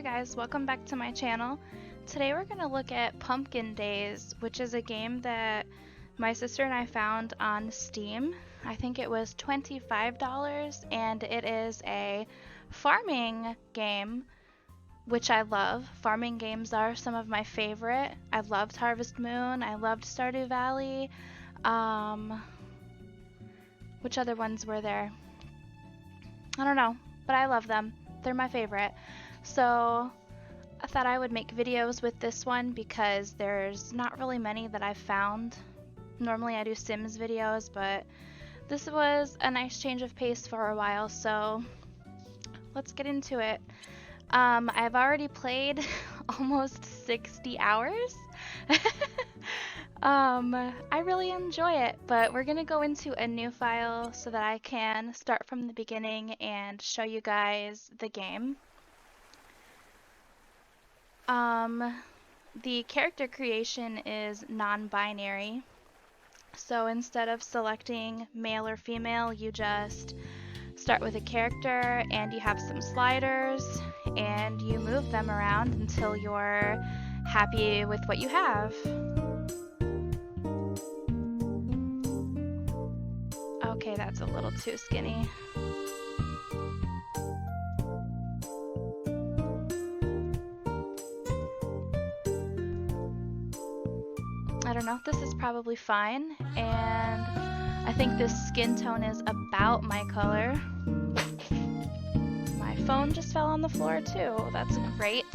guys, welcome back to my channel. Today we're going to look at Pumpkin Days, which is a game that my sister and I found on Steam. I think it was $25 and it is a farming game, which I love. Farming games are some of my favorite. I loved Harvest Moon, I loved Stardew Valley. Which other ones were there? I don't know, but I love them. They're my favorite. So I thought I would make videos with this one because there's not really many that I've found. Normally I do Sims videos, but this was a nice change of pace for a while, so let's get into it. I've already played almost 60 hours. I really enjoy it, but we're gonna go into a new file so that I can start from the beginning and show you guys the game. The character creation is non-binary, so instead of selecting male or female, you just start with a character and you have some sliders and you move them around until you're happy with what you have. Okay, that's a little too skinny. I don't know, this is probably fine, and I think this skin tone is about my color. My phone just fell on the floor too, that's great.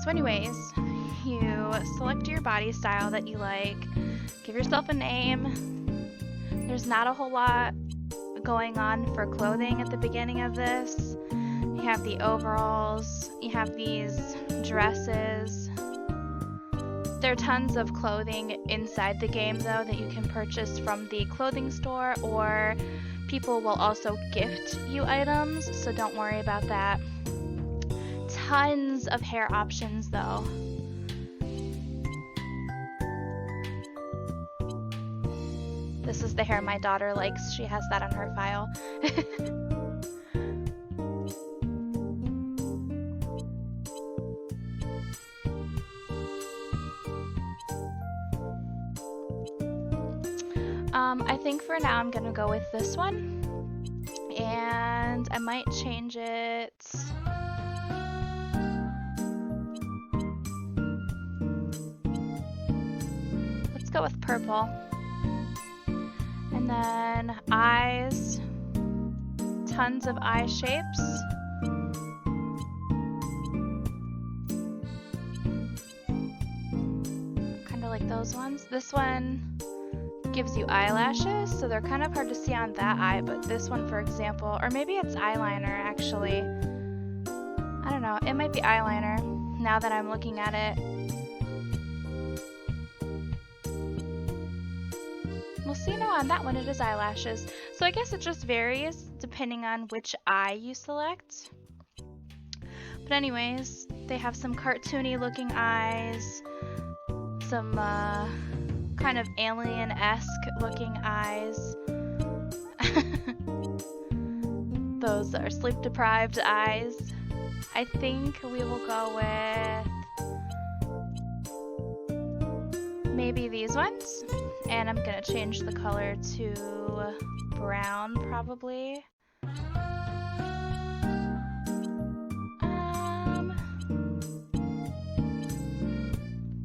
So anyways, you select your body style that you like, give yourself a name. There's not a whole lot going on for clothing at the beginning of this. You have the overalls, you have these dresses. There are tons of clothing inside the game though that you can purchase from the clothing store, or people will also gift you items, so don't worry about that. Tons of hair options though. This is the hair my daughter likes, she has that on her file. I think for now I'm gonna go with this one, and I might change it. Let's go with purple. And then eyes, tons of eye shapes. Kind of like those ones. This one gives you eyelashes, so they're kind of hard to see on that eye, but this one, for example, or maybe it's eyeliner actually. I don't know, it might be eyeliner now that I'm looking at it. We'll see. No, on that one it is eyelashes. So I guess it just varies depending on which eye you select. But anyways, they have some cartoony looking eyes, some kind of alien-esque looking eyes. Those are sleep-deprived eyes. I think we will go with maybe these ones. And I'm gonna change the color to brown, probably.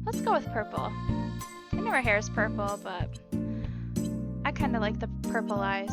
Let's go with purple. I know her hair is purple, but I kind of like the purple eyes.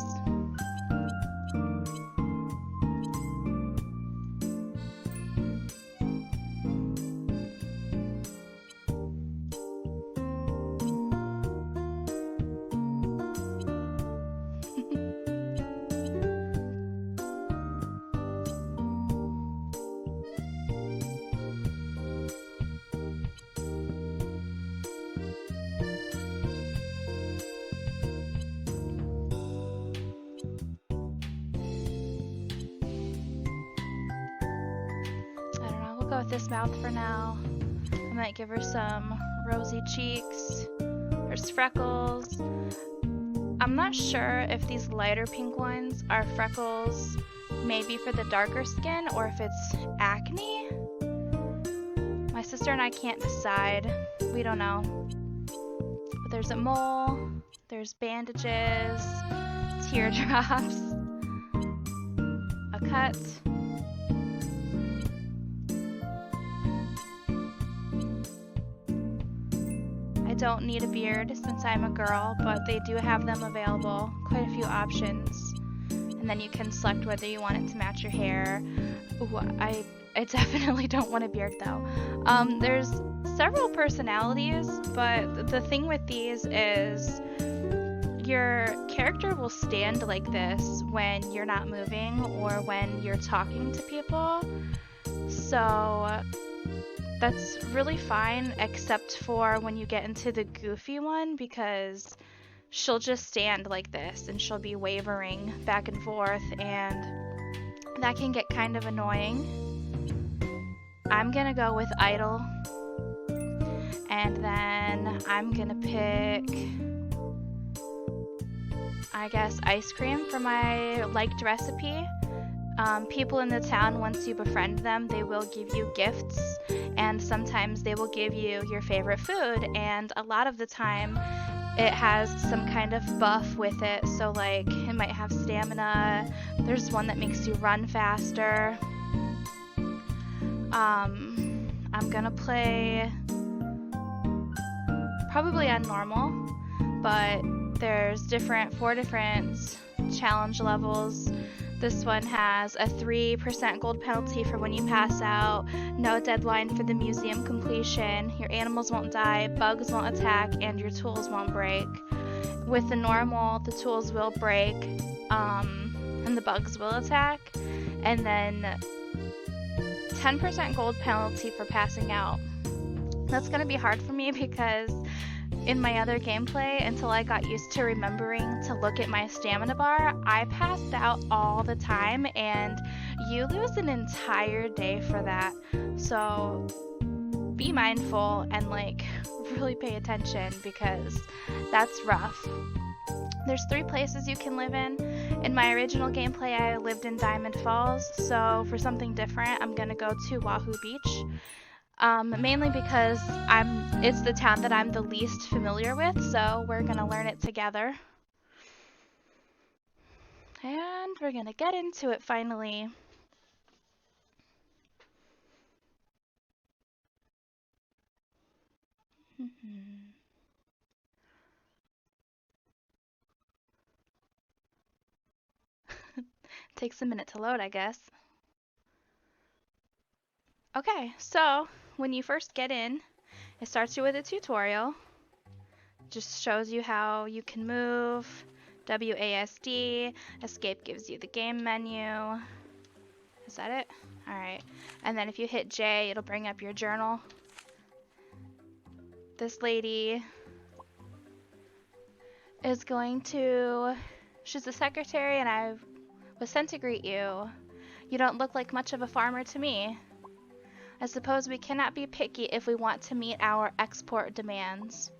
Go with this mouth for now. I might give her some rosy cheeks. There's freckles. I'm not sure if these lighter pink ones are freckles maybe for the darker skin or if it's acne. My sister and I can't decide. We don't know. But there's a mole, there's bandages, teardrops, a cut. I don't need a beard since I'm a girl, but they do have them available, quite a few options. And then you can select whether you want it to match your hair. Ooh, I definitely don't want a beard though. There's several personalities, but the thing with these is your character will stand like this when you're not moving or when you're talking to people. So that's really fine, except for when you get into the goofy one, because she'll just stand like this and she'll be wavering back and forth, and that can get kind of annoying. I'm gonna go with idle, and then I'm gonna pick, I guess, ice cream for my liked recipe. People in the town, once you befriend them, they will give you gifts, and sometimes they will give you your favorite food, and a lot of the time it has some kind of buff with it. So like it might have stamina. There's one that makes you run faster. I'm gonna play probably on normal, but there's 4 different challenge levels. This one has a 3% gold penalty for when you pass out, no deadline for the museum completion, your animals won't die, bugs won't attack, and your tools won't break. With the normal, the tools will break, and the bugs will attack, and then 10% gold penalty for passing out. That's going to be hard for me because in my other gameplay, until I got used to remembering to look at my stamina bar, I passed out all the time, and you lose an entire day for that. So be mindful and like really pay attention, because that's rough. There's 3 places you can live in. In my original gameplay, I lived in Diamond Falls, so for something different, I'm gonna go to Wahoo Beach. Mainly because it's the town that I'm the least familiar with, so we're gonna learn it together. And we're gonna get into it finally. Takes a minute to load, I guess. Okay, so when you first get in, it starts you with a tutorial. Just shows you how you can move. WASD. Escape gives you the game menu. Is that it? Alright. And then if you hit J, it'll bring up your journal. This lady is going to... She's the secretary, and I was sent to greet you. You don't look like much of a farmer to me. I suppose we cannot be picky if we want to meet our export demands.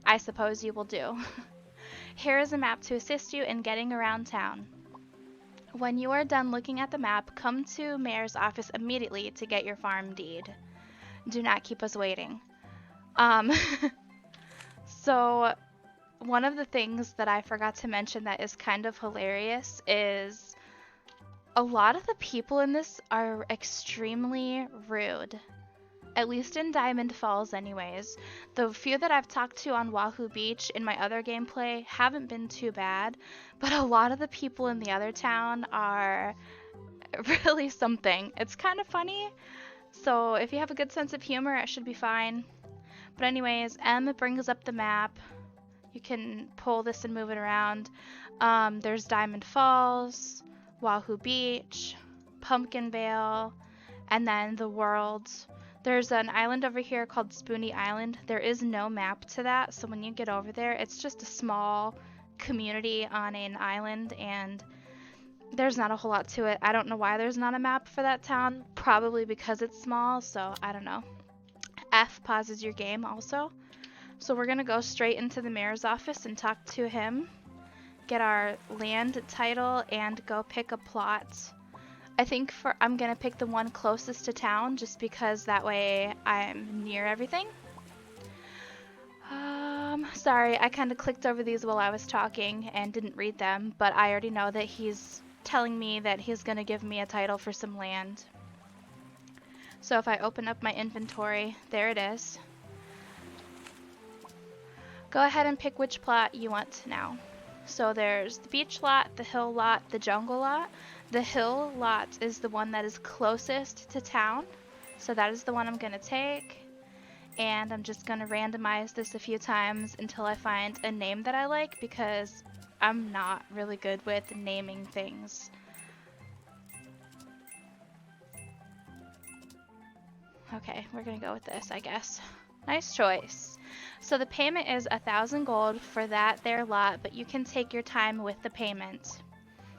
I suppose you will do. Here is a map to assist you in getting around town. When you are done looking at the map, come to Mayor's office immediately to get your farm deed. Do not keep us waiting. So one of the things that I forgot to mention that is kind of hilarious is a lot of the people in this are extremely rude. At least in Diamond Falls anyways. The few that I've talked to on Wahoo Beach in my other gameplay haven't been too bad, but a lot of the people in the other town are really something. It's kind of funny, so if you have a good sense of humor, it should be fine. But anyways, M brings up the map. You can pull this and move it around. There's Diamond Falls, Wahoo Beach, Pumpkin Vale, and then the world. There's an island over here called Spoony Island. There is no map to that, so when you get over there, it's just a small community on an island, and there's not a whole lot to it. I don't know why there's not a map for that town. Probably because it's small, so I don't know. F pauses your game also. So we're gonna go straight into the mayor's office and talk to him. get our land title and go pick a plot. I think I'm gonna pick the one closest to town just because that way I'm near everything. Sorry, I kind of clicked over these while I was talking and didn't read them, but I already know that he's telling me that he's gonna give me a title for some land. So if I open up my inventory, there it is. Go ahead and pick which plot you want now. So there's the beach lot, the hill lot, the jungle lot. The hill lot is the one that is closest to town. So that is the one I'm gonna take. And I'm just gonna randomize this a few times until I find a name that I like because I'm not really good with naming things. Okay, we're gonna go with this, I guess. Nice choice. So the payment is 1,000 gold for that there lot, but you can take your time with the payment.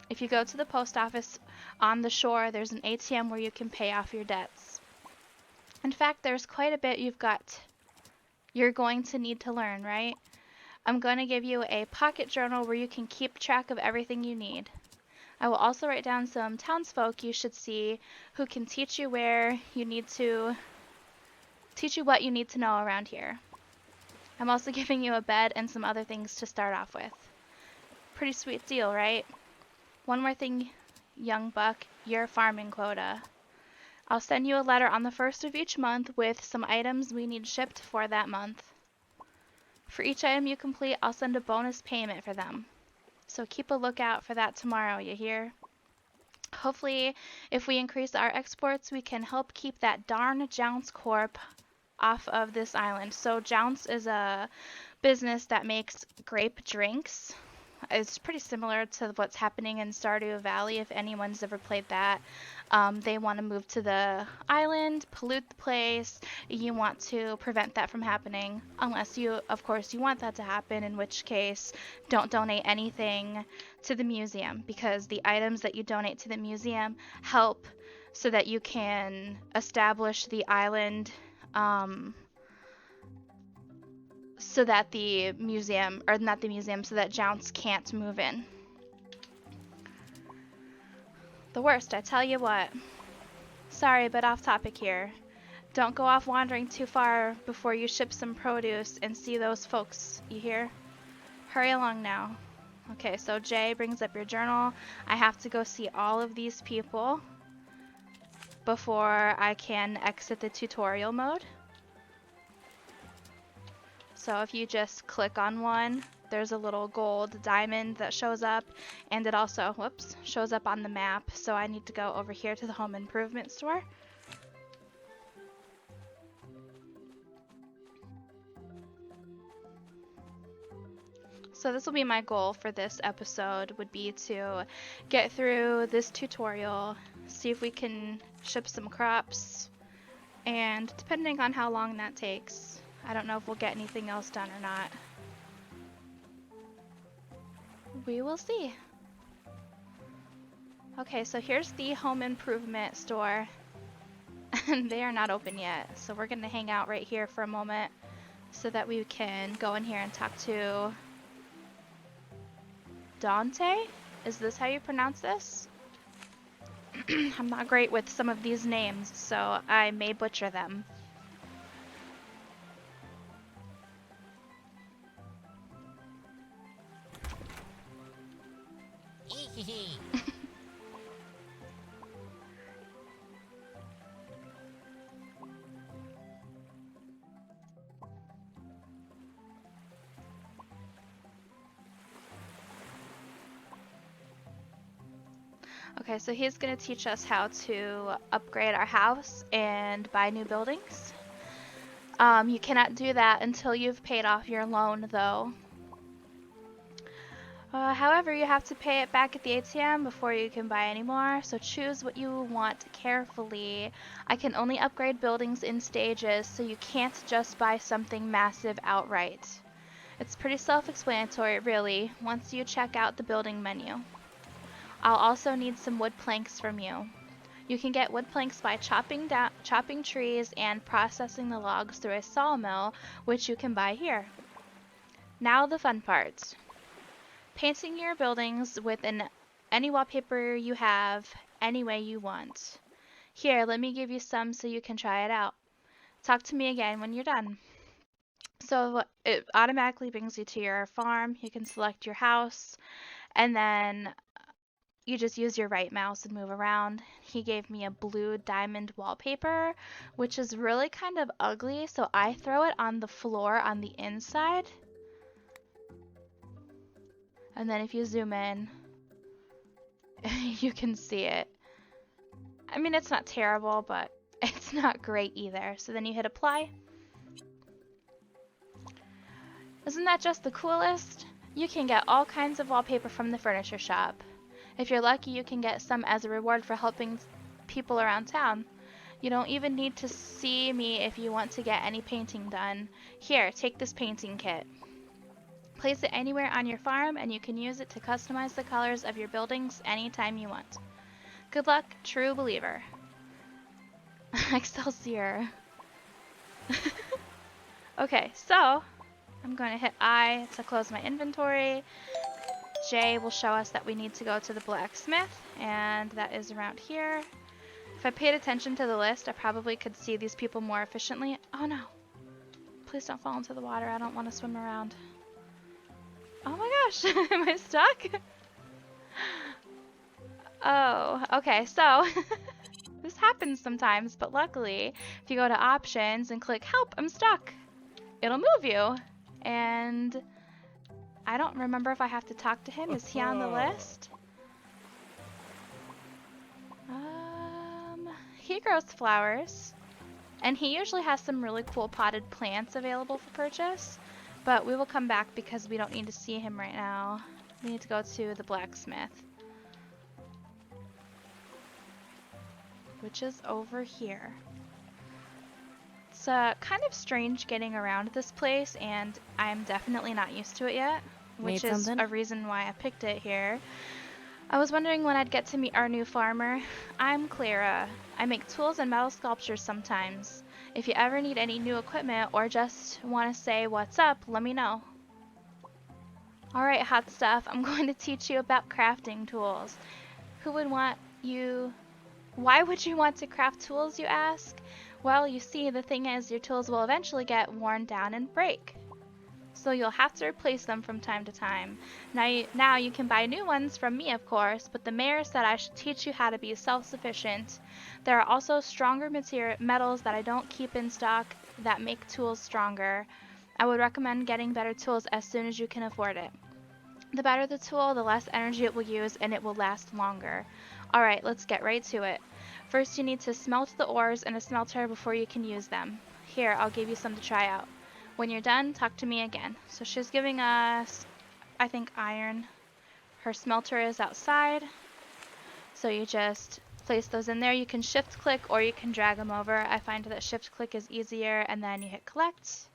If you go to the post office on the shore, there's an ATM where you can pay off your debts. In fact, there's quite a bit you're going to need to learn, right? I'm going to give you a pocket journal where you can keep track of everything you need. I will also write down some townsfolk you should see who can teach you what you need to know around here. I'm also giving you a bed and some other things to start off with. Pretty sweet deal, right? One more thing, young buck, your farming quota. I'll send you a letter on the 1st of each month with some items we need shipped for that month. For each item you complete, I'll send a bonus payment for them. So keep a lookout for that tomorrow, you hear? Hopefully, if we increase our exports, we can help keep that darn Jounce Corp off of this island. So Jounce is a business that makes grape drinks. It's pretty similar to what's happening in Stardew Valley if anyone's ever played that. They want to move to the island, pollute the place. You want to prevent that from happening, unless you, of course, you want that to happen, in which case don't donate anything to the museum, because the items that you donate to the museum help so that you can establish the island so that the museum, or not the museum, so that Jounce can't move in. The worst, I tell you what. Sorry, but off topic here. Don't go off wandering too far before you ship some produce and see those folks, you hear? Hurry along now. Okay, so Jay brings up your journal. I have to go see all of these people before I can exit the tutorial mode. So if you just click on one, there's a little gold diamond that shows up, and it also, whoops, shows up on the map. So I need to go over here to the home improvement store. So this will be my goal for this episode, would be to get through this tutorial, see if we can ship some crops, and depending on how long that takes, I don't know if we'll get anything else done or not. We will see. Okay, so here's the home improvement store. And they are not open yet, so we're gonna hang out right here for a moment so that we can go in here and talk to Dante? Is this how you pronounce this? I'm not great with some of these names, so I may butcher them. Okay, so he's going to teach us how to upgrade our house and buy new buildings. You cannot do that until you've paid off your loan, though. However, you have to pay it back at the ATM before you can buy any more, so choose what you want carefully. I can only upgrade buildings in stages, so you can't just buy something massive outright. It's pretty self-explanatory, really, once you check out the building menu. I'll also need some wood planks from you. You can get wood planks by chopping trees and processing the logs through a sawmill, which you can buy here. Now the fun part. Painting your buildings with any wallpaper you have, any way you want. Here, let me give you some so you can try it out. Talk to me again when you're done. So it automatically brings you to your farm. You can select your house, and then you just use your right mouse and move around. He gave me a blue diamond wallpaper, which is really kind of ugly, so I throw it on the floor on the inside. And then if you zoom in, you can see it. I mean, it's not terrible, but it's not great either. So then you hit apply. Isn't that just the coolest? You can get all kinds of wallpaper from the furniture shop. If you're lucky, you can get some as a reward for helping people around town. You don't even need to see me if you want to get any painting done. Here, take this painting kit. Place it anywhere on your farm and you can use it to customize the colors of your buildings anytime you want. Good luck, true believer. Excelsior. Okay, so I'm going to hit I to close my inventory. J will show us that we need to go to the blacksmith, and that is around here. If I paid attention to the list, I probably could see these people more efficiently. Oh no. Please don't fall into the water. I don't want to swim around. Oh my gosh. Am I stuck? Oh, okay. So this happens sometimes, but luckily, if you go to options and click help, I'm stuck, it'll move you. And I don't remember if I have to talk to him. Is he on the list? He grows flowers, and he usually has some really cool potted plants available for purchase, but we will come back because we don't need to see him right now. We need to go to the blacksmith, which is over here. It's kind of strange getting around this place, and I'm definitely not used to it yet, which is a reason why I picked it here. I was wondering when I'd get to meet our new farmer. I'm Clara. I make tools and metal sculptures sometimes. If you ever need any new equipment or just want to say what's up, let me know. Alright, hot stuff, I'm going to teach you about crafting tools. Why would you want to craft tools, you ask? Well, you see, the thing is, your tools will eventually get worn down and break. So you'll have to replace them from time to time. Now you can buy new ones from me, of course, but the mayor said I should teach you how to be self-sufficient. There are also stronger metals that I don't keep in stock that make tools stronger. I would recommend getting better tools as soon as you can afford it. The better the tool, the less energy it will use, and it will last longer. Alright, let's get right to it. First, you need to smelt the ores in a smelter before you can use them. Here, I'll give you some to try out. When you're done, talk to me again. So she's giving us, I think, iron. Her smelter is outside. So you just place those in there. You can shift click or you can drag them over. I find that shift click is easier, and then you hit collect.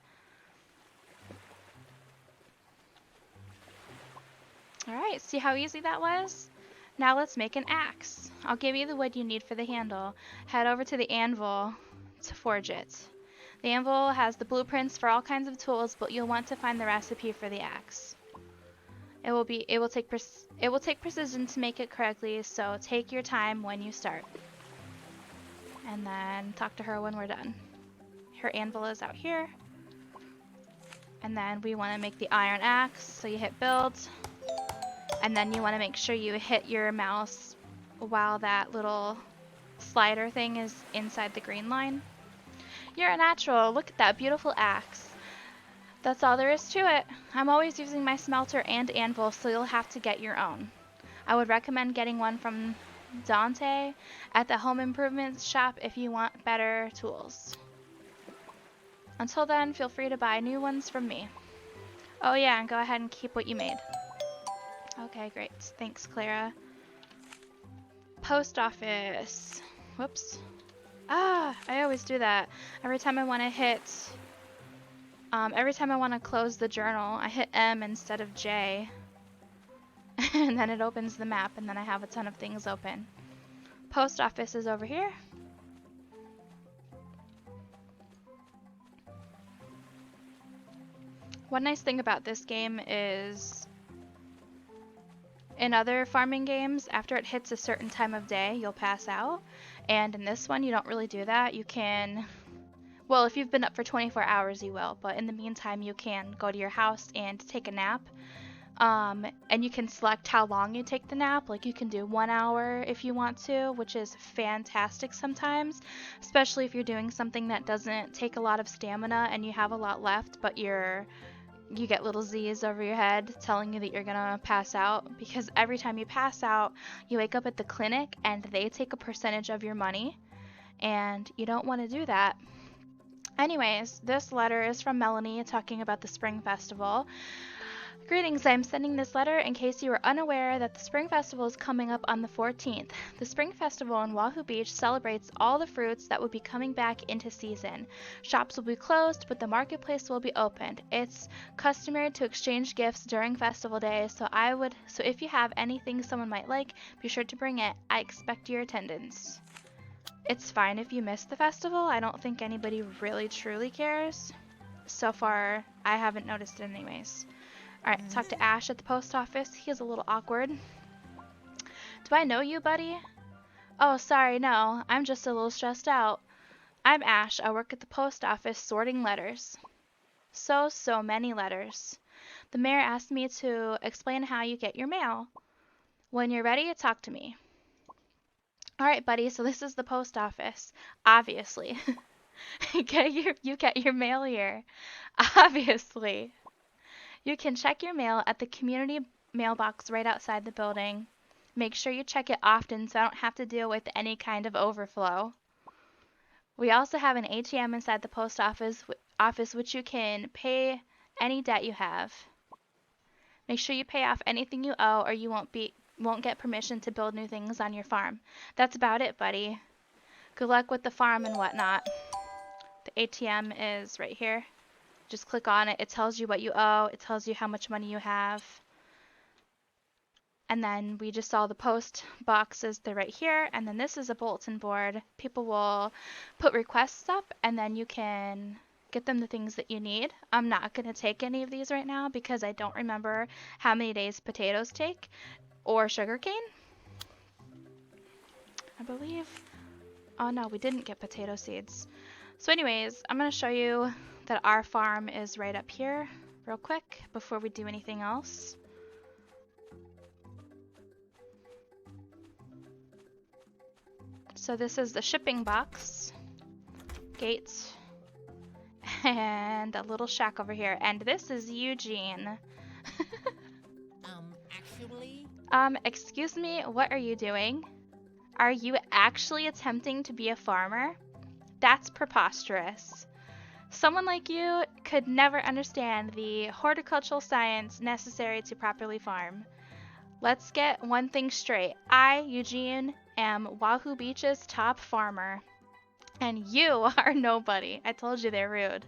Alright, see how easy that was? Now let's make an axe. I'll give you the wood you need for the handle. Head over to the anvil to forge it. The anvil has the blueprints for all kinds of tools, but you'll want to find the recipe for the axe. It will take precision to make it correctly, so take your time when you start. And then talk to her when we're done. Her anvil is out here. And then we want to make the iron axe, so you hit build. And then you want to make sure you hit your mouse while that little slider thing is inside the green line. You're a natural. Look at that beautiful axe. That's all there is to it. I'm always using my smelter and anvil, so you'll have to get your own. I would recommend getting one from Dante at the home improvement shop if you want better tools. Until then, feel free to buy new ones from me. Oh yeah, and go ahead and keep what you made. Okay, great. Thanks, Clara. Post office. Whoops. Ah, I always do that. Every time I want to close the journal, I hit M instead of J. And then it opens the map, and then I have a ton of things open. Post office is over here. One nice thing about this game is In other farming games, after it hits a certain time of day, you'll pass out. And in this one, you don't really do that. You can, well, if you've been up for 24 hours, you will. But in the meantime, you can go to your house and take a nap. And you can select how long you take the nap. Like you can do 1 hour if you want to, which is fantastic sometimes, especially if you're doing something that doesn't take a lot of stamina and you have a lot left, but you get little Z's over your head telling you that you're gonna pass out, because every time you pass out, you wake up at the clinic and they take a percentage of your money, and you don't want to do that. Anyways, this letter is from Melanie talking about the Spring Festival. Greetings, I'm sending this letter in case you were unaware that the Spring Festival is coming up on the 14th. The Spring Festival on Wahoo Beach celebrates all the fruits that will be coming back into season. Shops will be closed, but the marketplace will be opened. It's customary to exchange gifts during festival days, so if you have anything someone might like, be sure to bring it. I expect your attendance. It's fine if you miss the festival. I don't think anybody really truly cares. So far, I haven't noticed it anyways. Alright, talk to Ash at the post office. He's a little awkward. Do I know you, buddy? Oh, sorry, no. I'm just a little stressed out. I'm Ash. I work at the post office sorting letters. So many letters. The mayor asked me to explain how you get your mail. When you're ready, talk to me. Alright, buddy, so this is the post office. Obviously. You get your mail here. Obviously. You can check your mail at the community mailbox right outside the building. Make sure you check it often so I don't have to deal with any kind of overflow. We also have an ATM inside the post office which you can pay any debt you have. Make sure you pay off anything you owe or you won't get permission to build new things on your farm. That's about it, buddy. Good luck with the farm and whatnot. The ATM is right here. Just click on it. It tells you what you owe. It tells you how much money you have. And then we just saw the post boxes. They're right here. And then this is a bulletin board. People will put requests up and then you can get them the things that you need. I'm not going to take any of these right now because I don't remember how many days potatoes take or sugarcane. I believe. Oh no, we didn't get potato seeds. So anyways, I'm going to show you that our farm is right up here real quick before we do anything else. So this is the shipping box, gates, and a little shack over here. And this is Eugene. Excuse me, what are you doing? Are you actually attempting to be a farmer? That's preposterous. Someone like you could never understand the horticultural science necessary to properly farm. Let's get one thing straight. I, Eugene, am Wahoo Beach's top farmer. And you are nobody. I told you they're rude.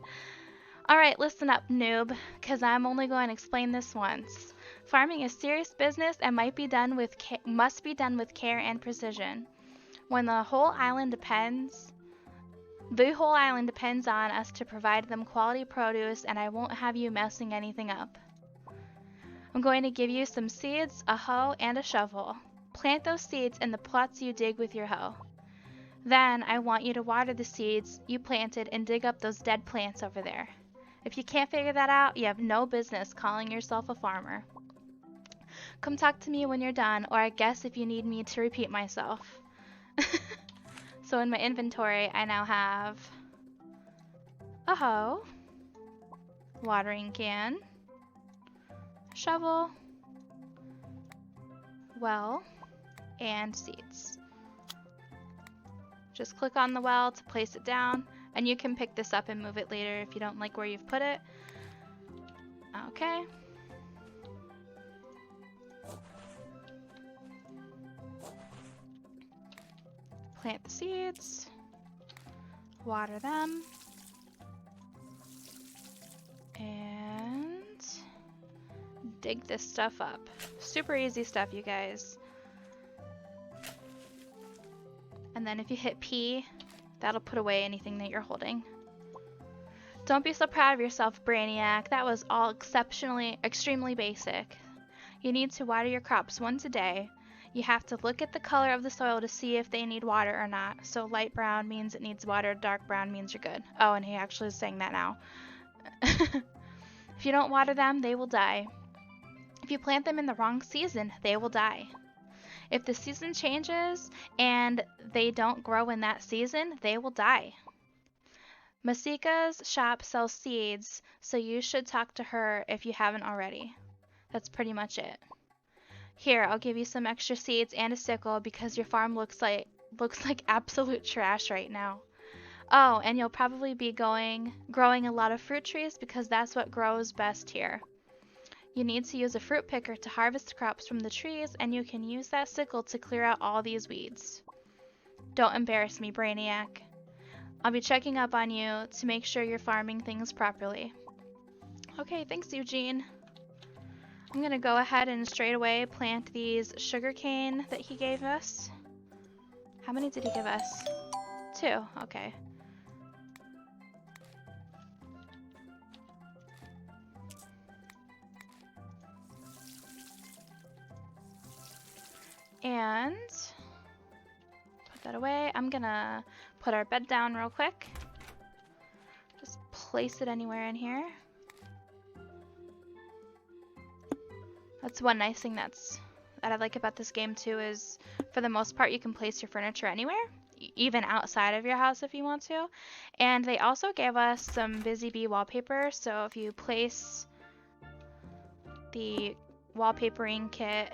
Alright, listen up, noob, because I'm only going to explain this once. Farming is serious business and must be done with care and precision. When the whole island depends on us to provide them quality produce, and I won't have you messing anything up. I'm going to give you some seeds, a hoe, and a shovel. Plant those seeds in the plots you dig with your hoe. Then I want you to water the seeds you planted and dig up those dead plants over there. If you can't figure that out, you have no business calling yourself a farmer. Come talk to me when you're done, or I guess if you need me to repeat myself. So in my inventory, I now have a hoe, watering can, shovel, well, and seeds. Just click on the well to place it down, and you can pick this up and move it later if you don't like where you've put it. Okay. Plant the seeds, water them, and dig this stuff up. Super easy stuff, you guys. And then if you hit P, that'll put away anything that you're holding. Don't be so proud of yourself, Brainiac. That was all extremely basic. You need to water your crops once a day. You have to look at the color of the soil to see if they need water or not. So light brown means it needs water, dark brown means you're good. Oh, and he actually is saying that now. If you don't water them, they will die. If you plant them in the wrong season, they will die. If the season changes and they don't grow in that season, they will die. Masika's shop sells seeds, so you should talk to her if you haven't already. That's pretty much it. Here, I'll give you some extra seeds and a sickle because your farm looks like absolute trash right now. Oh, and you'll probably be growing a lot of fruit trees because that's what grows best here. You need to use a fruit picker to harvest crops from the trees, and you can use that sickle to clear out all these weeds. Don't embarrass me, Brainiac. I'll be checking up on you to make sure you're farming things properly. Okay, thanks, Eugene. I'm gonna go ahead and straight away plant these sugarcane that he gave us. How many did he give us? 2, okay. And put that away. I'm gonna put our bed down real quick. Just place it anywhere in here. That's one nice thing that I like about this game too is for the most part you can place your furniture anywhere, even outside of your house if you want to. And they also gave us some Busy Bee wallpaper, so if you place the wallpapering kit,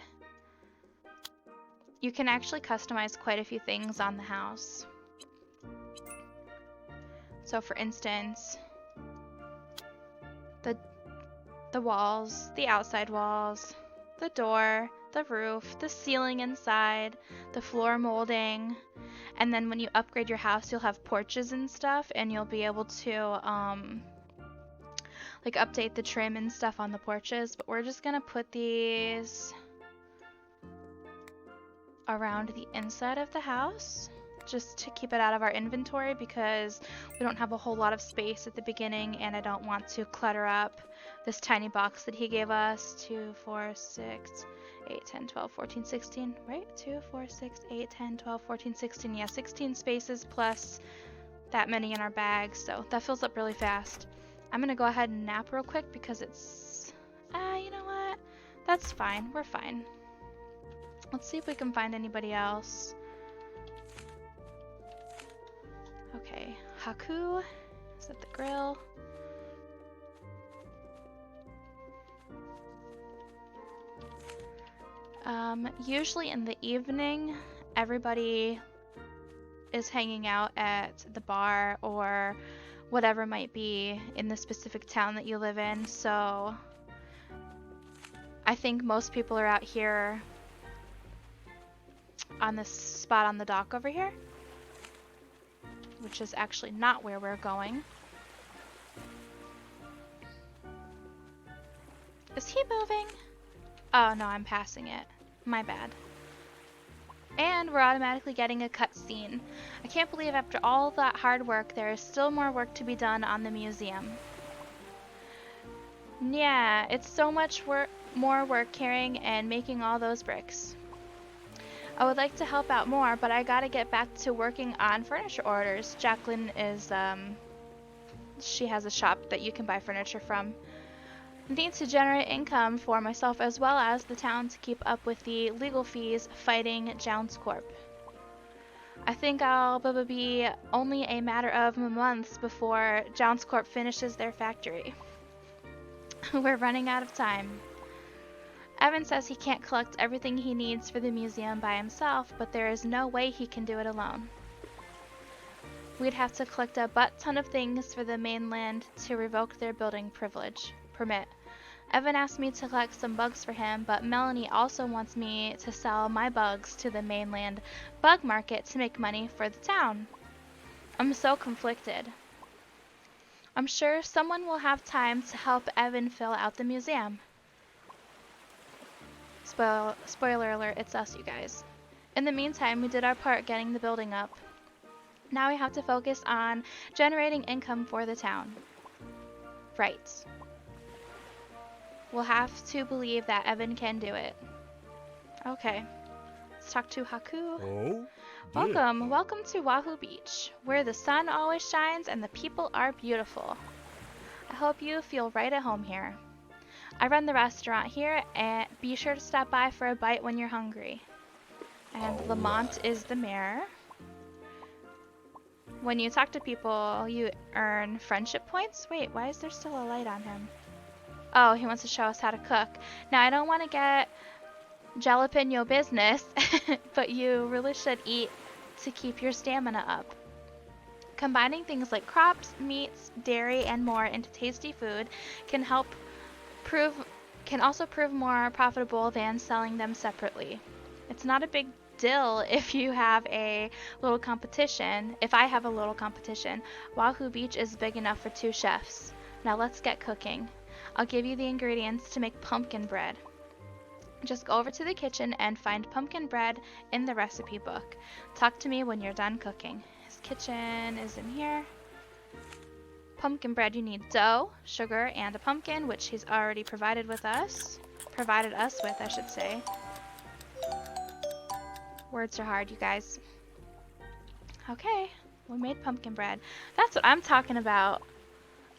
you can actually customize quite a few things on the house. So for instance, the walls, the outside walls, the door, the roof, the ceiling inside, the floor molding, and then when you upgrade your house, you'll have porches and stuff, and you'll be able to like update the trim and stuff on the porches. But we're just gonna put these around the inside of the house just to keep it out of our inventory because we don't have a whole lot of space at the beginning, and I don't want to clutter up this tiny box that he gave us. 2, 4, 6, 8, 10, 12, 14, 16, right? 2, 4, 6, 8, 10, 12, 14, 16. Yeah, 16 spaces plus that many in our bags, so that fills up really fast. I'm gonna go ahead and nap real quick because it's, you know what? That's fine, we're fine. Let's see if we can find anybody else. Okay, Haku is at the grill. Usually in the evening, everybody is hanging out at the bar or whatever might be in the specific town that you live in, so I think most people are out here on this spot on the dock over here, which is actually not where we're going. Is he moving? Oh no, I'm passing it. My bad. And we're automatically getting a cutscene. I can't believe after all that hard work, there is still more work to be done on the museum. Yeah, it's so much more work carrying and making all those bricks. I would like to help out more, but I gotta get back to working on furniture orders. Jacqueline is, she has a shop that you can buy furniture from. I need to generate income for myself as well as the town to keep up with the legal fees fighting Jounce Corp. I think I'll be only a matter of months before Jounce Corp finishes their factory. We're running out of time. Evan says he can't collect everything he needs for the museum by himself, but there is no way he can do it alone. We'd have to collect a butt-ton of things for the mainland to revoke their building permit. Evan asked me to collect some bugs for him, but Melanie also wants me to sell my bugs to the mainland bug market to make money for the town. I'm so conflicted. I'm sure someone will have time to help Evan fill out the museum. Spoiler alert, it's us, you guys. In the meantime, we did our part getting the building up. Now we have to focus on generating income for the town. Right. We'll have to believe that Evan can do it. Okay. Let's talk to Haku. Oh, Welcome, welcome to Wahoo Beach, where the sun always shines and the people are beautiful. I hope you feel right at home here. I run the restaurant here, and be sure to stop by for a bite when you're hungry. And Lamont is the mayor. When you talk to people, you earn friendship points. Wait, why is there still a light on him? Oh, he wants to show us how to cook. Now, I don't want to get jalapeno business, but you really should eat to keep your stamina up. Combining things like crops, meats, dairy, and more into tasty food can also prove more profitable than selling them separately. It's not a big deal if you have a little competition. If I have a little competition, Wahoo Beach is big enough for 2 chefs. Now let's get cooking. I'll give you the ingredients to make pumpkin bread. Just go over to the kitchen and find pumpkin bread in the recipe book. Talk to me when you're done cooking. His kitchen is in here. Pumpkin bread, you need dough, sugar, and a pumpkin, which he's already provided us with, I should say. Words are hard, you guys. Okay, we made pumpkin bread. That's what I'm talking about.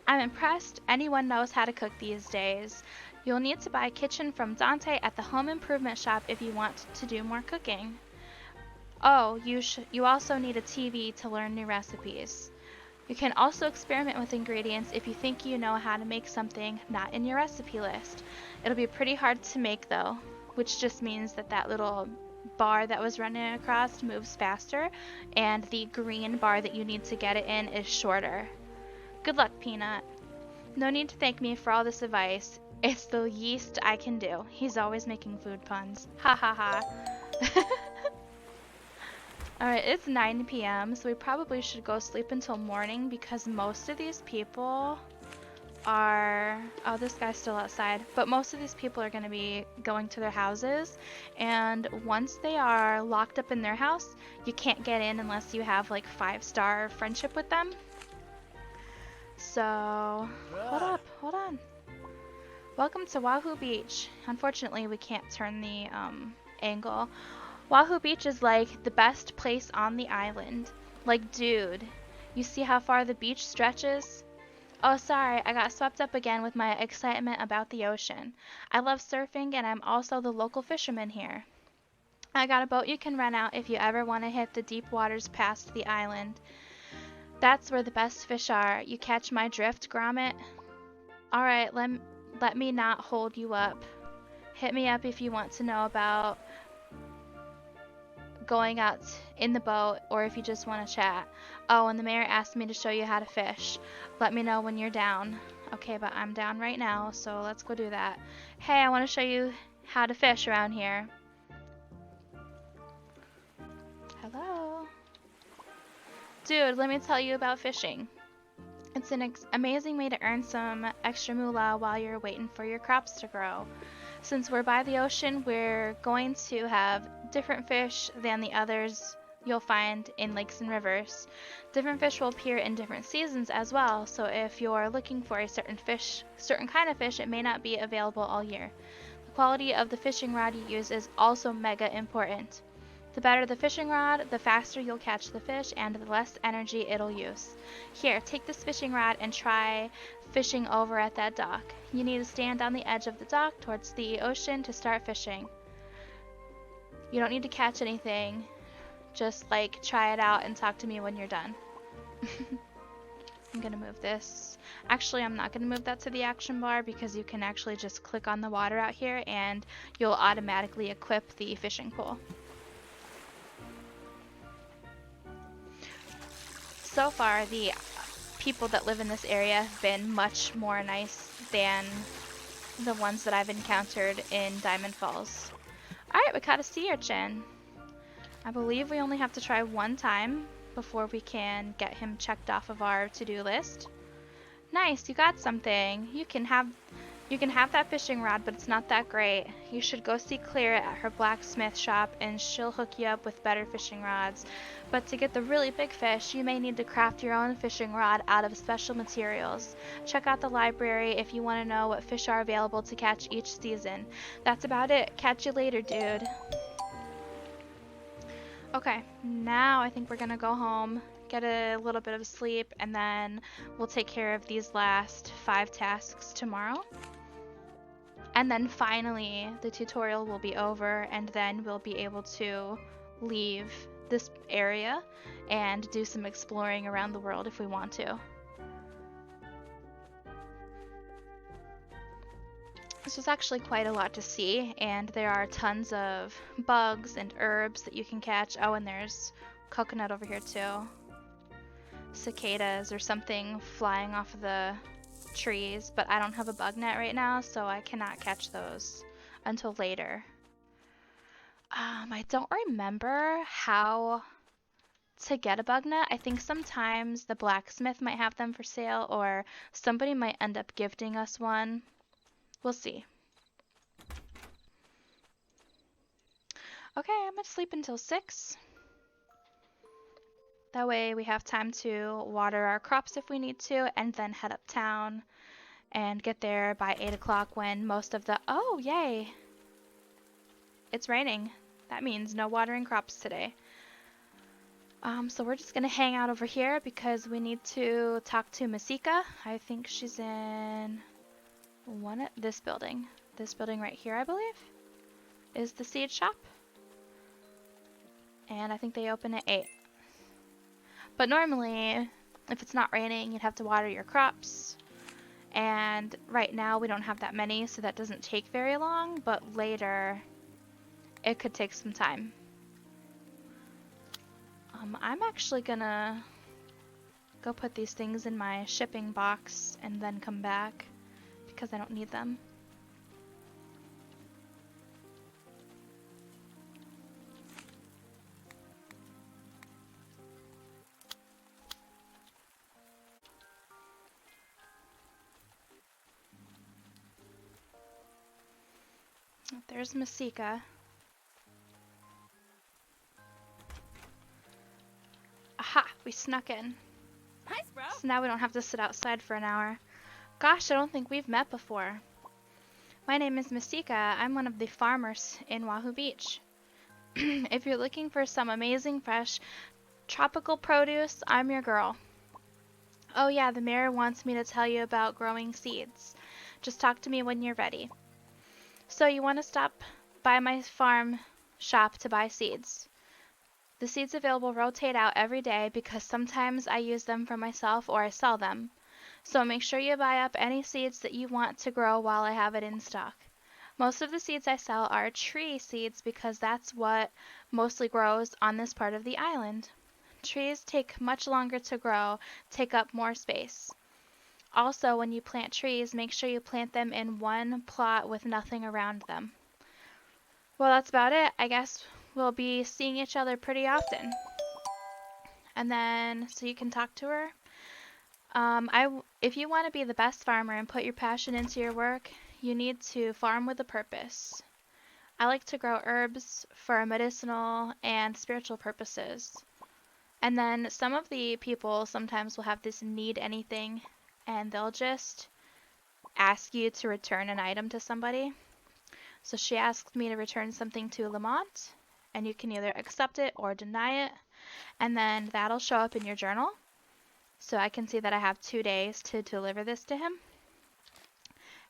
I'm impressed anyone knows how to cook these days. You'll need to buy a kitchen from Dante at the home improvement shop if you want to do more cooking. Oh, you also need a TV to learn new recipes. You can also experiment with ingredients if you think you know how to make something not in your recipe list. It'll be pretty hard to make though, which just means that that little bar that was running across moves faster, and the green bar that you need to get it in is shorter. Good luck, Peanut. No need to thank me for all this advice. It's the least I can do. He's always making food puns. Ha ha ha. Alright, it's 9 p.m., so we probably should go sleep until morning because most of these people are... Oh, this guy's still outside. But most of these people are going to be going to their houses, and once they are locked up in their house, you can't get in unless you have like 5-star friendship with them. So, hold on. Welcome to Wahoo Beach. Unfortunately, we can't turn the angle. Wahoo Beach is like the best place on the island. Like, dude, you see how far the beach stretches? Oh, sorry, I got swept up again with my excitement about the ocean. I love surfing, and I'm also the local fisherman here. I got a boat you can rent out if you ever want to hit the deep waters past the island. That's where the best fish are. You catch my drift, Gromit? Alright, let me not hold you up. Hit me up if you want to know about going out in the boat, or if you just want to chat. Oh, and the mayor asked me to show you how to fish. Let me know when you're down. Okay, but I'm down right now, so let's go do that. Hey, I want to show you how to fish around here. Hello? Dude, let me tell you about fishing. It's an amazing way to earn some extra moolah while you're waiting for your crops to grow. Since we're by the ocean, we're going to have different fish than the others you'll find in lakes and rivers. Different fish will appear in different seasons as well, so if you're looking for a certain kind of fish, it may not be available all year. The quality of the fishing rod you use is also mega important. The better the fishing rod, the faster you'll catch the fish and the less energy it'll use. Here, take this fishing rod and try fishing over at that dock. You need to stand on the edge of the dock towards the ocean to start fishing. You don't need to catch anything. Just like try it out and talk to me when you're done. I'm gonna move this. Actually, I'm not gonna move that to the action bar because you can actually just click on the water out here and you'll automatically equip the fishing pole. So far, the people that live in this area have been much more nice than the ones that I've encountered in Diamond Falls. Alright, we caught a sea urchin. I believe we only have to try one time before we can get him checked off of our to-do list. Nice, you got something. You can have You can have that fishing rod, but it's not that great. You should go see Clara at her blacksmith shop and she'll hook you up with better fishing rods. But to get the really big fish, you may need to craft your own fishing rod out of special materials. Check out the library if you want to know what fish are available to catch each season. That's about it. Catch you later, dude. Okay, now I think we're gonna go home, get a little bit of sleep, and then we'll take care of these last 5 tasks tomorrow. And then finally, the tutorial will be over, and then we'll be able to leave this area and do some exploring around the world if we want to. This is actually quite a lot to see, and there are tons of bugs and herbs that you can catch. Oh, and there's coconut over here too. Cicadas or something flying off of the trees, but I don't have a bug net right now, so I cannot catch those until later. I don't remember how to get a bug net. I think sometimes the blacksmith might have them for sale, or somebody might end up gifting us one. We'll see. Okay, I'm gonna sleep until 6. That way we have time to water our crops if we need to, and then head uptown and get there by 8 o'clock when most of the... Oh, yay! It's raining. That means no watering crops today. So we're just gonna hang out over here because we need to talk to Masika. I think she's in this building. This building right here, I believe, is the seed shop. And I think they open at 8. But normally, if it's not raining, you'd have to water your crops. And right now we don't have that many, so that doesn't take very long, but later it could take some time. I'm actually gonna go put these things in my shipping box and then come back because I don't need them. There's Masika. Aha! We snuck in. Nice, bro. So now we don't have to sit outside for an hour. Gosh, I don't think we've met before. My name is Masika. I'm one of the farmers in Wahoo Beach. If you're looking for some amazing fresh tropical produce, I'm your girl. Oh yeah, the mayor wants me to tell you about growing seeds. Just talk to me when you're ready. So you want to stop by my farm shop to buy seeds. The seeds available rotate out every day because sometimes I use them for myself or I sell them. So make sure you buy up any seeds that you want to grow while I have it in stock. Most of the seeds I sell are tree seeds because that's what mostly grows on this part of the island. Trees take much longer to grow, take up more space. Also, when you plant trees, make sure you plant them in one plot with nothing around them. Well, that's about it. I guess we'll be seeing each other pretty often. And then, so you can talk to her. If you want to be the best farmer and put your passion into your work, you need to farm with a purpose. I like to grow herbs for medicinal and spiritual purposes. And then some of the people sometimes will have this need anything, and they'll just ask you to return an item to somebody. So she asked me to return something to Lamont, and you can either accept it or deny it, and then that'll show up in your journal. So I can see that I have 2 days to deliver this to him.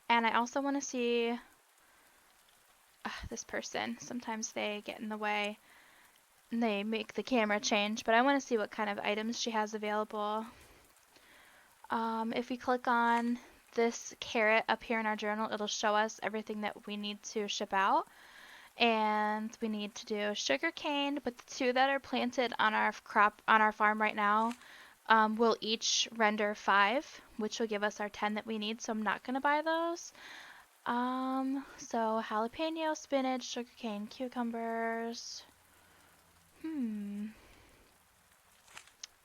And I also want to see this person. Sometimes they get in the way and they make the camera change, but I want to see what kind of items she has available. If we click on this caret up here in our journal, it'll show us everything that we need to ship out. And we need to do sugar cane, but the 2 that are planted on our farm right now will each render 5, which will give us our 10 that we need, so I'm not going to buy those. So jalapeno, spinach, sugarcane, cucumbers.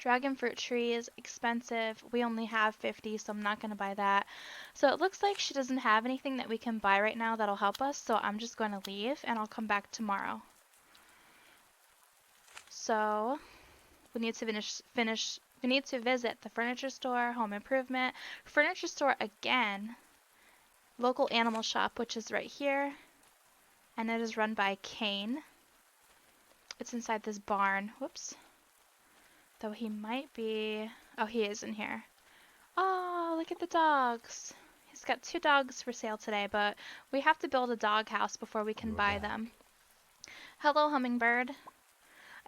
Dragon fruit tree is expensive. We only have 50, so I'm not going to buy that. So it looks like she doesn't have anything that we can buy right now that'll help us, so I'm just going to leave and I'll come back tomorrow. So we need to we need to visit the furniture store, home improvement, furniture store again, local animal shop, which is right here, and it is run by Kane. It's inside this barn. Whoops. Though he might be... Oh, he is in here. Oh, look at the dogs. He's got 2 dogs for sale today, but we have to build a dog house before we can buy them. Hello, hummingbird.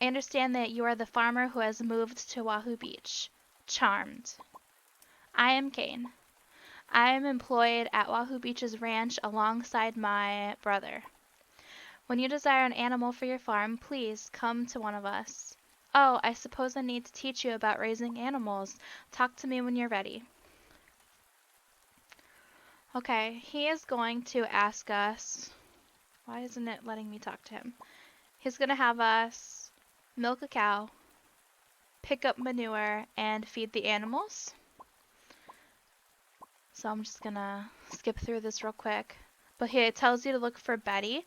I understand that you are the farmer who has moved to Wahoo Beach. Charmed. I am Kane. I am employed at Wahoo Beach's ranch alongside my brother. When you desire an animal for your farm, please come to one of us. Oh, I suppose I need to teach you about raising animals. Talk to me when you're ready. Okay, he is going to ask us... Why isn't it letting me talk to him? He's going to have us milk a cow, pick up manure, and feed the animals. So I'm just going to skip through this real quick. But here it tells you to look for Betty.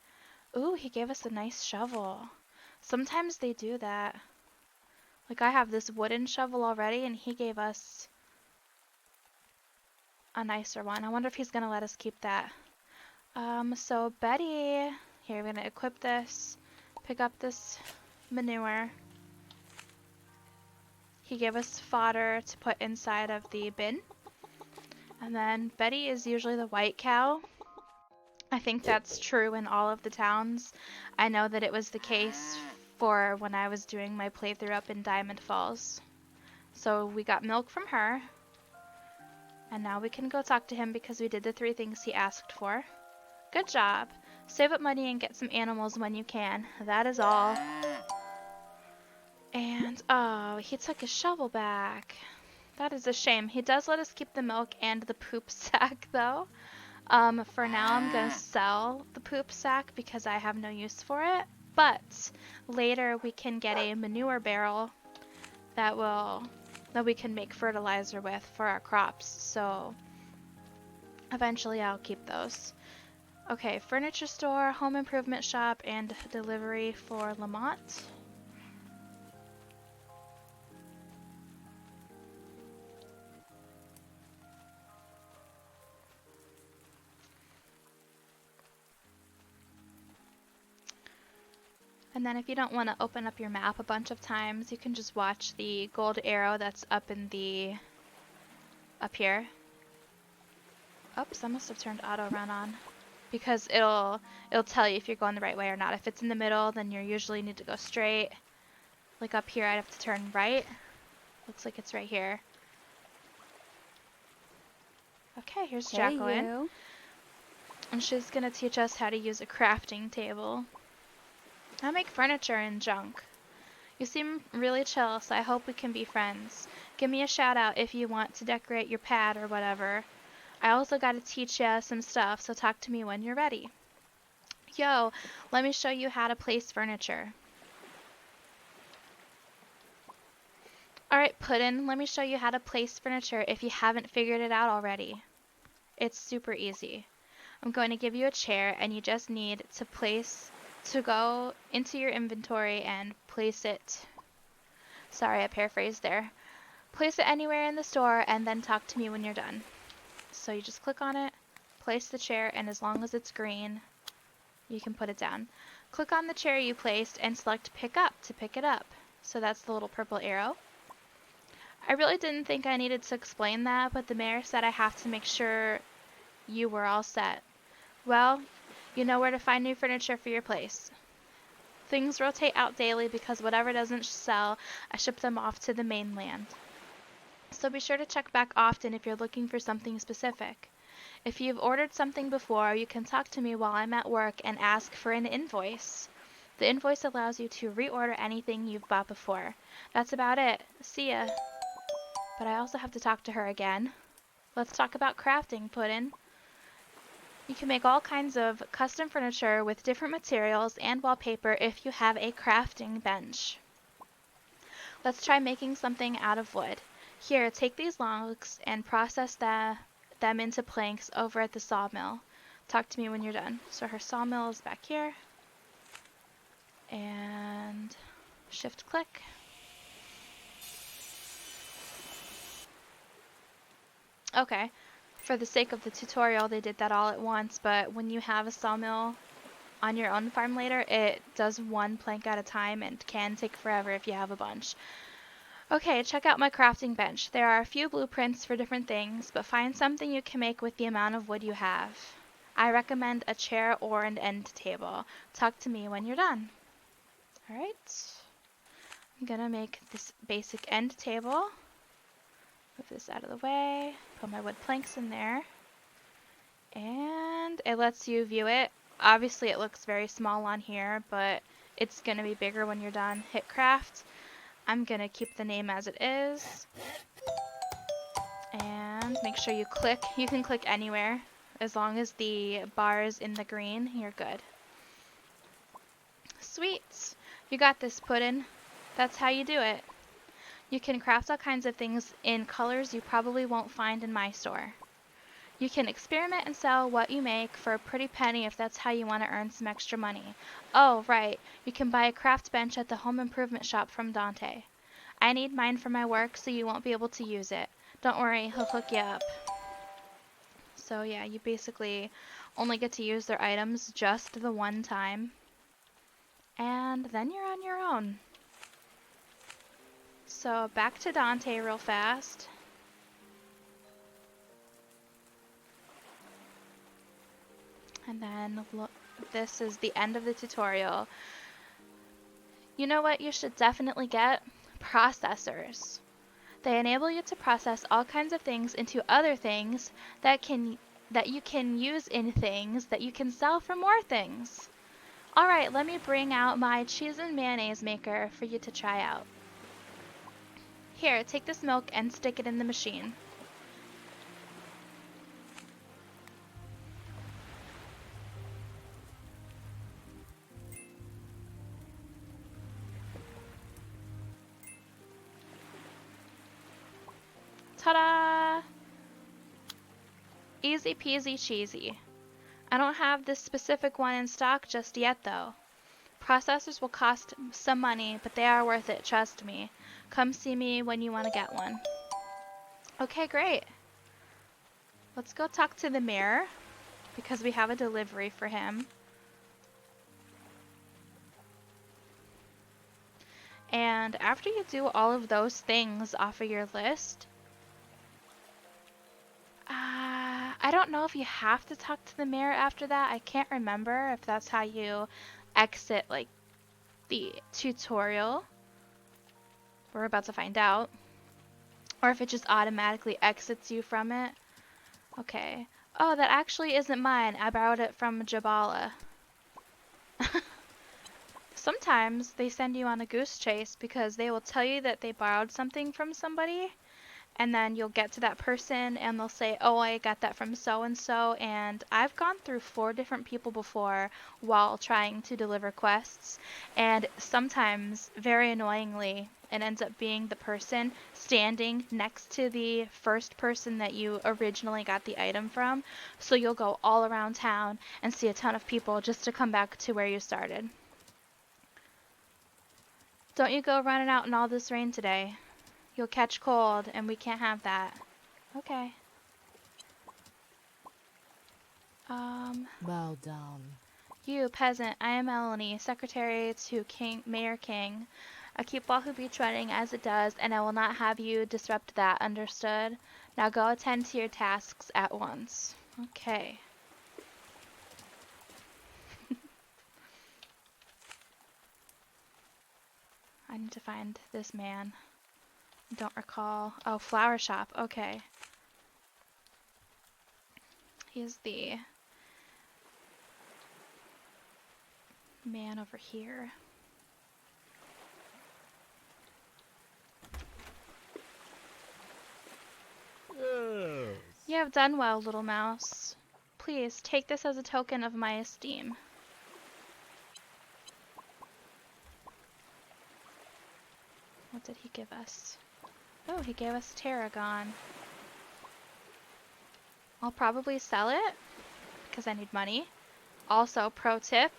Ooh, he gave us a nice shovel. Sometimes they do that. Like I have this wooden shovel already and he gave us a nicer one. I wonder if he's going to let us keep that. So Betty, here we're going to equip this, pick up this manure. He gave us fodder to put inside of the bin. And then Betty is usually the white cow. I think that's true in all of the towns. I know that it was the case for when I was doing my playthrough up in Diamond Falls. So we got milk from her. And now we can go talk to him because we did the 3 things he asked for. Good job. Save up money and get some animals when you can. That is all. And, oh, he took his shovel back. That is a shame. He does let us keep the milk and the poop sack, though. For now, I'm going to sell the poop sack because I have no use for it. But later, we can get a manure barrel that we can make fertilizer with for our crops. So eventually, I'll keep those. Okay, furniture store, home improvement shop, and delivery for Lamont. And then if you don't want to open up your map a bunch of times, you can just watch the gold arrow that's up here. Oops, I must have turned auto run on. Because it'll tell you if you're going the right way or not. If it's in the middle, then you usually need to go straight. Like up here, I'd have to turn right. Looks like it's right here. Okay, here's Jacqueline. You. And she's gonna teach us how to use a crafting table. I make furniture and junk. You seem really chill, so I hope we can be friends. Give me a shout out if you want to decorate your pad or whatever. I also gotta teach ya some stuff, so talk to me when you're ready. Yo, let me show you how to place furniture. Alright, Puddin', let me show you how to place furniture if you haven't figured it out already. It's super easy. I'm going to give you a chair, and you just need to go into your inventory and place it. Sorry, I paraphrased there. Place it anywhere in the store, and then talk to me when you're done. So you just click on it, place the chair, and as long as it's green, you can put it down. Click on the chair you placed and select pick up to pick it up. So that's the little purple arrow. I really didn't think I needed to explain that, but the mayor said I have to make sure you were all set. Well, you know where to find new furniture for your place. Things rotate out daily because whatever doesn't sell, I ship them off to the mainland. So be sure to check back often if you're looking for something specific. If you've ordered something before, you can talk to me while I'm at work and ask for an invoice. The invoice allows you to reorder anything you've bought before. That's about it. See ya. But I also have to talk to her again. Let's talk about crafting, Puddin'. You can make all kinds of custom furniture with different materials and wallpaper if you have a crafting bench. Let's try making something out of wood. Here, take these logs and process them into planks over at the sawmill. Talk to me when you're done. So her sawmill is back here. And shift click. Okay. For the sake of the tutorial, they did that all at once, but when you have a sawmill on your own farm later, it does one plank at a time and can take forever if you have a bunch. Okay, check out my crafting bench. There are a few blueprints for different things, but find something you can make with the amount of wood you have. I recommend a chair or an end table. Talk to me when you're done. Alright. I'm gonna make this basic end table. Move this out of the way. Put my wood planks in there. And it lets you view it. Obviously it looks very small on here, but it's gonna be bigger when you're done. Hit craft. I'm gonna keep the name as it is. And make sure you click. You can click anywhere. As long as the bar is in the green, you're good. Sweet. You got this, Puddin'. That's how you do it. You can craft all kinds of things in colors you probably won't find in my store. You can experiment and sell what you make for a pretty penny if that's how you want to earn some extra money. Oh, right. You can buy a craft bench at the home improvement shop from Dante. I need mine for my work, so you won't be able to use it. Don't worry, he'll hook you up. So yeah, you basically only get to use their items just the one time. And then you're on your own. So back to Dante real fast. And then look, this is the end of the tutorial. You know what you should definitely get? Processors. They enable you to process all kinds of things into other things that you can use in things that you can sell for more things. Alright, let me bring out my cheese and mayonnaise maker for you to try out. Here, take this milk and stick it in the machine. Ta-da! Easy peasy cheesy. I don't have this specific one in stock just yet though. Processors will cost some money, but they are worth it, trust me. Come see me when you want to get one. Okay, great. Let's go talk to the mayor, because we have a delivery for him. And after you do all of those things off of your list, I don't know if you have to talk to the mayor after that. I can't remember if that's how you exit like the tutorial. We're about to find out. Or if it just automatically exits you from it. Okay. Oh, that actually isn't mine. I borrowed it from Jabala. Sometimes they send you on a goose chase because they will tell you that they borrowed something from somebody, and then you'll get to that person and they'll say, oh, I got that from so-and-so, and I've gone through 4 different people before while trying to deliver quests, and sometimes, very annoyingly, it ends up being the person standing next to the first person that you originally got the item from, so you'll go all around town and see a ton of people just to come back to where you started. Don't you go running out in all this rain today. You'll catch cold, and we can't have that. Okay. Bow down. You, peasant, I am Melanie, secretary to Mayor King. I keep Wahoo Beach running as it does, and I will not have you disrupt that, understood? Now go attend to your tasks at once. Okay. I need to find this man. Don't recall. Oh, flower shop. Okay. He's the man over here. Yes. You have done well, little mouse. Please, take this as a token of my esteem. What did he give us? Oh, he gave us tarragon. I'll probably sell it because I need money. Also, pro tip,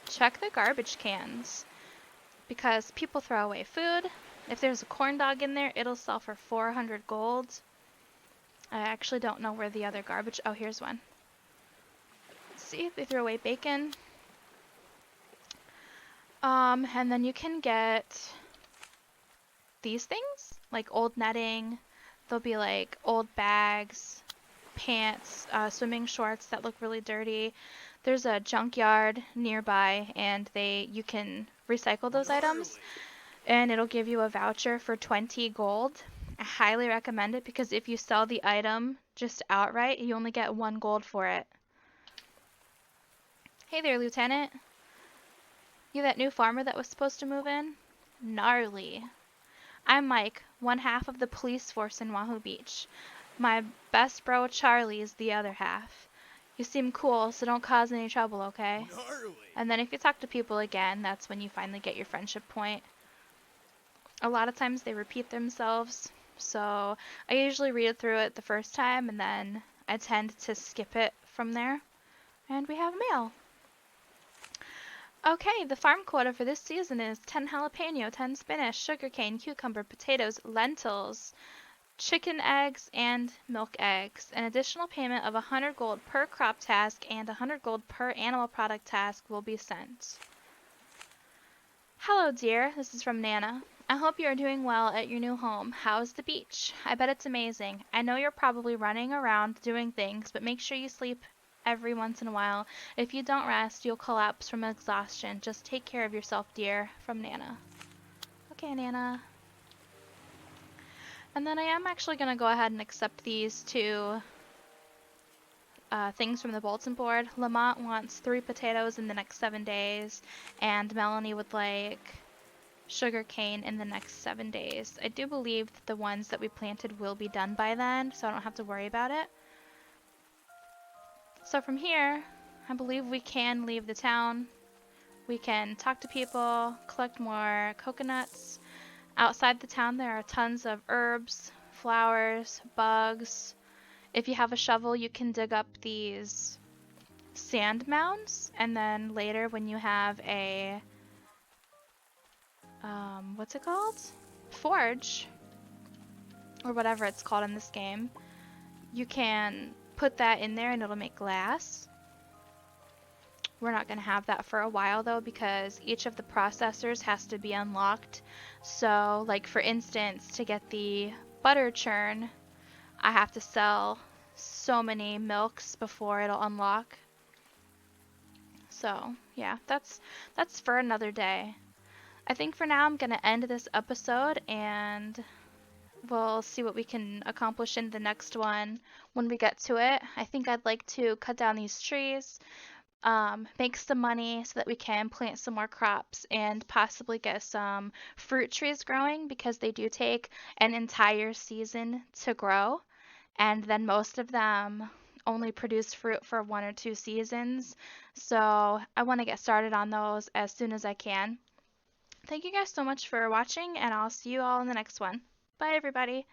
check the garbage cans because people throw away food. If there's a corn dog in there, it'll sell for 400 gold. I actually don't know where the other garbage... Oh, here's one. See, they throw away bacon. And then you can get these things, like old netting. There'll be like old bags, pants, swimming shorts that look really dirty. There's a junkyard nearby, and you can recycle those items, and it'll give you a voucher for 20 gold. I highly recommend it because if you sell the item just outright, you only get 1 gold for it. Hey there, Lieutenant. You that new farmer that was supposed to move in? Gnarly. I'm Mike, one half of the police force in Wahoo Beach. My best bro Charlie is the other half. You seem cool, so don't cause any trouble, okay? Gnarly. And then if you talk to people again, that's when you finally get your friendship point. A lot of times they repeat themselves, so I usually read through it the first time and then I tend to skip it from there. And we have mail. Okay, the farm quota for this season is 10 jalapeno, 10 spinach, sugarcane, cucumber, potatoes, lentils, chicken eggs, and milk eggs. An additional payment of 100 gold per crop task and 100 gold per animal product task will be sent. Hello, dear. This is from Nana. I hope you are doing well at your new home. How's the beach? I bet it's amazing. I know you're probably running around doing things, but make sure you sleep every once in a while. If you don't rest, you'll collapse from exhaustion. Just take care of yourself, dear. From Nana. Okay, Nana. And then I am actually going to go ahead and accept these two things from the bulletin board. Lamont wants 3 potatoes in the next 7 days, and Melanie would like sugar cane in the next 7 days. I do believe that the ones that we planted will be done by then, so I don't have to worry about it. So from here, I believe we can leave the town. We can talk to people, collect more coconuts. Outside the town there are tons of herbs, flowers, bugs. If you have a shovel, you can dig up these sand mounds, and then later when you have a what's it called? Forge, or whatever it's called in this game, you can put that in there and it'll make glass. We're not going to have that for a while though because each of the processors has to be unlocked. So like for instance, to get the butter churn, I have to sell so many milks before it'll unlock. So yeah, that's for another day. I think for now I'm going to end this episode and we'll see what we can accomplish in the next one when we get to it. I think I'd like to cut down these trees, make some money so that we can plant some more crops and possibly get some fruit trees growing because they do take an entire season to grow, and then most of them only produce fruit for 1 or 2 seasons. So I want to get started on those as soon as I can. Thank you guys so much for watching, and I'll see you all in the next one. Bye, everybody.